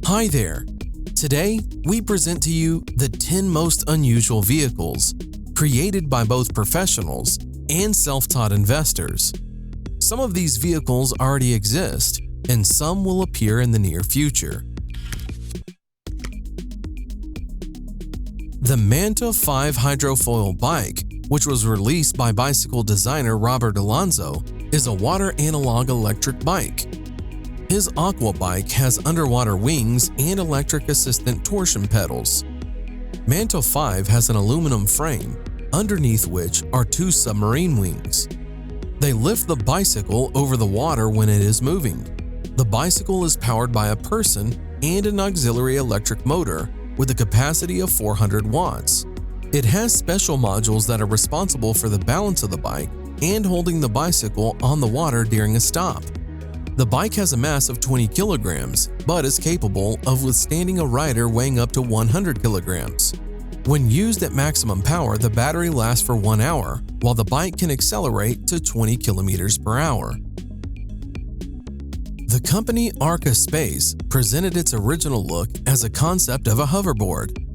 Hi there! Today, we present to you the 10 most unusual vehicles created by both professionals and self-taught investors. Some of these vehicles already exist, and some will appear in the near future. The Manta 5 hydrofoil bike, which was released by bicycle designer Robert Alonso, is a water analog electric bike. His Aqua bike has underwater wings and electric assistant torsion pedals. Manta 5 has an aluminum frame, underneath which are two submarine wings. They lift the bicycle over the water when it is moving. The bicycle is powered by a person and an auxiliary electric motor with a capacity of 400 watts. It has special modules that are responsible for the balance of the bike and holding the bicycle on the water during a stop. The bike has a mass of 20 kilograms, but is capable of withstanding a rider weighing up to 100 kilograms. When used at maximum power, the battery lasts for 1 hour, while the bike can accelerate to 20 kilometers per hour. The company Arca Space presented its original look as a concept of a hoverboard.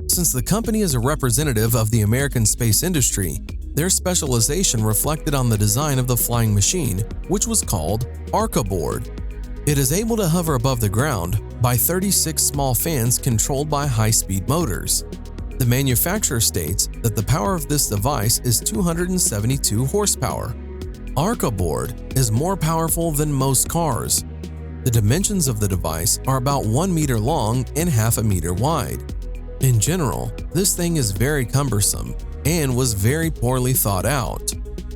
Since the company is a representative of the American space industry, their specialization reflected on the design of the flying machine, which was called Arca Board. It is able to hover above the ground by 36 small fans controlled by high-speed motors. The manufacturer states that the power of this device is 272 horsepower. Arca Board is more powerful than most cars. The dimensions of the device are about 1 meter long and half a meter wide. In general, this thing is very cumbersome and was very poorly thought out.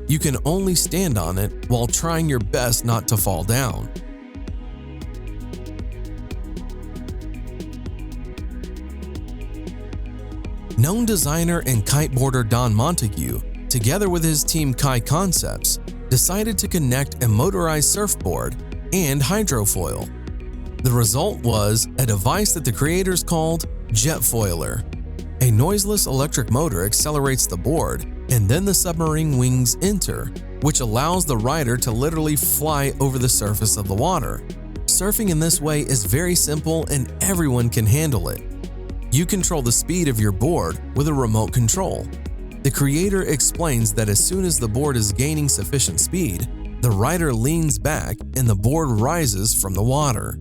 You can only stand on it while trying your best not to fall down. Known designer and kiteboarder Don Montague, together with his team Kai Concepts, decided to connect a motorized surfboard and hydrofoil. The result was a device that the creators called Jetfoiler. A noiseless electric motor accelerates the board, and then the submarine wings enter, which allows the rider to literally fly over the surface of the water. Surfing in this way is very simple and everyone can handle it. You control the speed of your board with a remote control. The creator explains that as soon as the board is gaining sufficient speed, the rider leans back and the board rises from the water.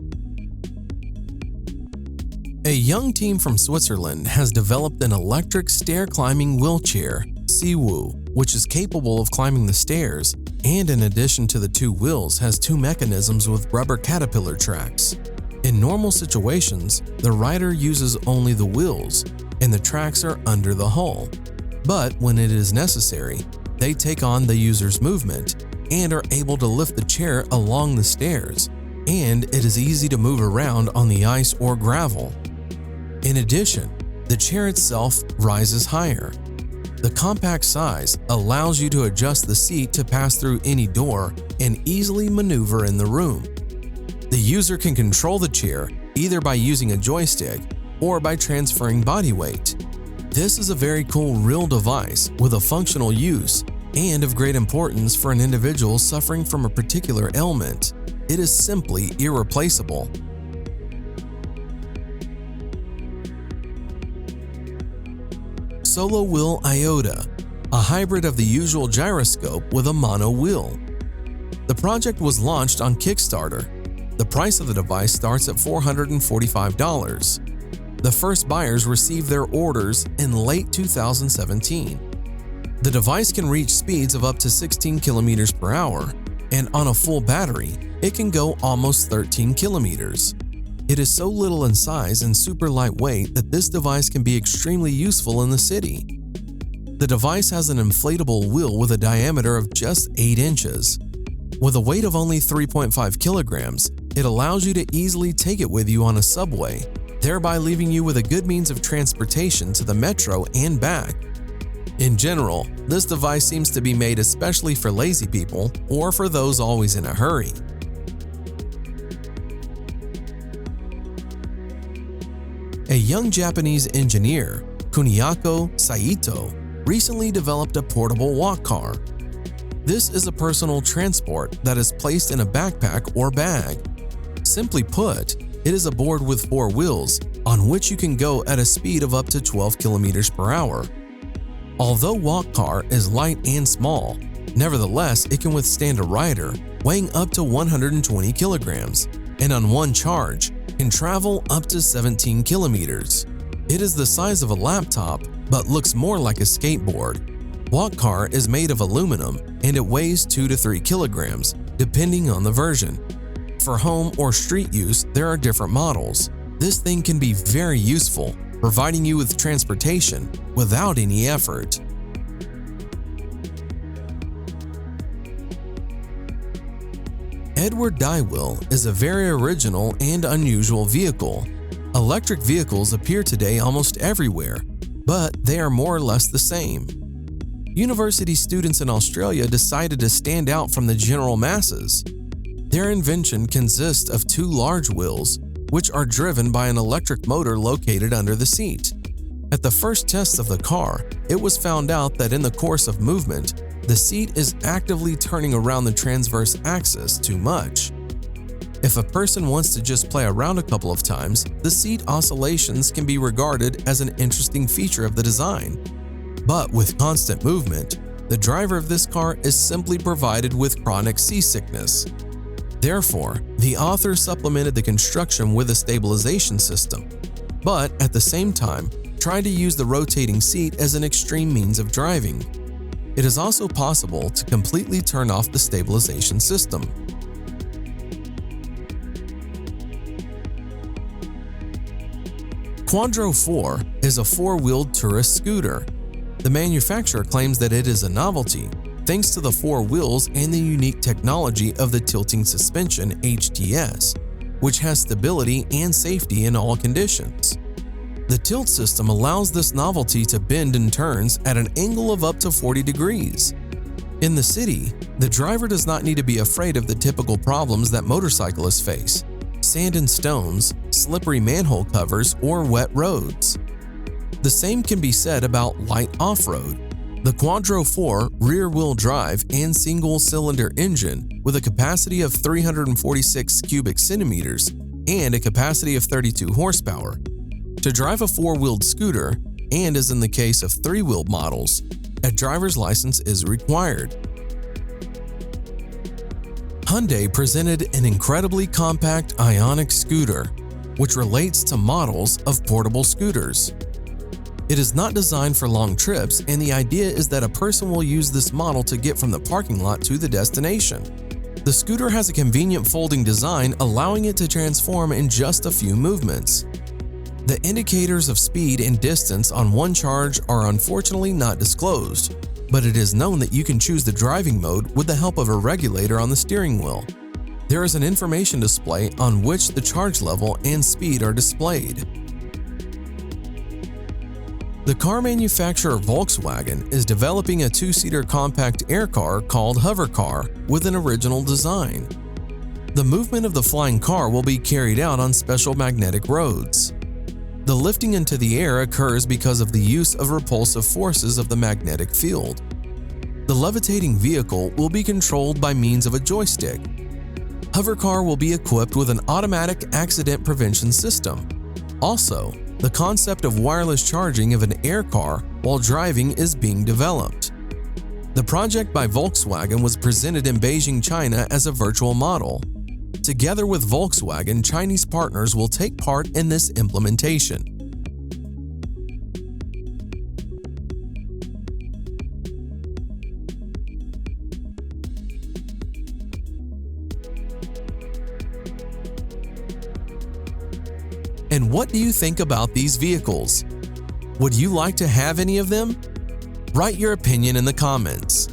A young team from Switzerland has developed an electric stair-climbing wheelchair, Siwu, which is capable of climbing the stairs and in addition to the two wheels has two mechanisms with rubber caterpillar tracks. In normal situations, the rider uses only the wheels and the tracks are under the hull. But when it is necessary, they take on the user's movement and are able to lift the chair along the stairs, and it is easy to move around on the ice or gravel. In addition, the chair itself rises higher. The compact size allows you to adjust the seat to pass through any door and easily maneuver in the room. The user can control the chair either by using a joystick or by transferring body weight. This is a very cool real device with a functional use and of great importance for an individual suffering from a particular ailment. It is simply irreplaceable. Solo Wheel Iota, a hybrid of the usual gyroscope with a mono wheel. The project was launched on Kickstarter. The price of the device starts at $445. The first buyers received their orders in late 2017. The device can reach speeds of up to 16 kilometers per hour, and on a full battery, it can go almost 13 kilometers. It is so little in size and super lightweight that this device can be extremely useful in the city. The device has an inflatable wheel with a diameter of just 8 inches. With a weight of only 3.5 kilograms, it allows you to easily take it with you on a subway, thereby leaving you with a good means of transportation to the metro and back. In general, this device seems to be made especially for lazy people or for those always in a hurry. A young Japanese engineer, Kuniako Saito, recently developed a portable walk car. This is a personal transport that is placed in a backpack or bag. Simply put, It is a board with 4 wheels, on which you can go at a speed of up to 12 kilometers per hour. Although Walk Car is light and small, nevertheless it can withstand a rider weighing up to 120 kilograms, and on one charge can travel up to 17 kilometers. It is the size of a laptop, but looks more like a skateboard. Walk Car is made of aluminum and it weighs 2 to 3 kilograms, depending on the version. For home or street use, there are different models. This thing can be very useful, providing you with transportation without any effort. Edward Dye-Wheel is a very original and unusual vehicle. Electric vehicles appear today almost everywhere, but they are more or less the same. University students in Australia decided to stand out from the general masses. Their invention consists of 2 large wheels, which are driven by an electric motor located under the seat. At the first test of the car, it was found out that in the course of movement, the seat is actively turning around the transverse axis too much. If a person wants to just play around a couple of times, the seat oscillations can be regarded as an interesting feature of the design. But with constant movement, the driver of this car is simply provided with chronic seasickness. Therefore, the author supplemented the construction with a stabilization system, but at the same time, tried to use the rotating seat as an extreme means of driving. It is also possible to completely turn off the stabilization system. Quadro 4 is a 4-wheeled tourist scooter. The manufacturer claims that it is a novelty, thanks to the 4 wheels and the unique technology of the tilting suspension (HTS), which has stability and safety in all conditions. The tilt system allows this novelty to bend and turns at an angle of up to 40 degrees. In the city, the driver does not need to be afraid of the typical problems that motorcyclists face: sand and stones, slippery manhole covers, or wet roads. The same can be said about light off-road. The Quadro 4 rear-wheel drive and single-cylinder engine with a capacity of 346 cubic centimeters and a capacity of 32 horsepower. To drive a 4-wheeled scooter, and as in the case of 3-wheeled models, a driver's license is required. Hyundai presented an incredibly compact Ioniq scooter, which relates to models of portable scooters. It is not designed for long trips, and the idea is that a person will use this model to get from the parking lot to the destination. The scooter has a convenient folding design, allowing it to transform in just a few movements. The indicators of speed and distance on one charge are unfortunately not disclosed, but it is known that you can choose the driving mode with the help of a regulator on the steering wheel. There is an information display on which the charge level and speed are displayed. The car manufacturer Volkswagen is developing a 2-seater compact air car called Hover Car with an original design. The movement of the flying car will be carried out on special magnetic roads. The lifting into the air occurs because of the use of repulsive forces of the magnetic field. The levitating vehicle will be controlled by means of a joystick. Hover Car will be equipped with an automatic accident prevention system. Also, the concept of wireless charging of an air car while driving is being developed. The project by Volkswagen was presented in Beijing, China as a virtual model. Together with Volkswagen, Chinese partners will take part in this implementation. And what do you think about these vehicles? Would you like to have any of them? Write your opinion in the comments.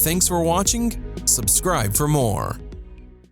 Thanks for watching. Subscribe for more.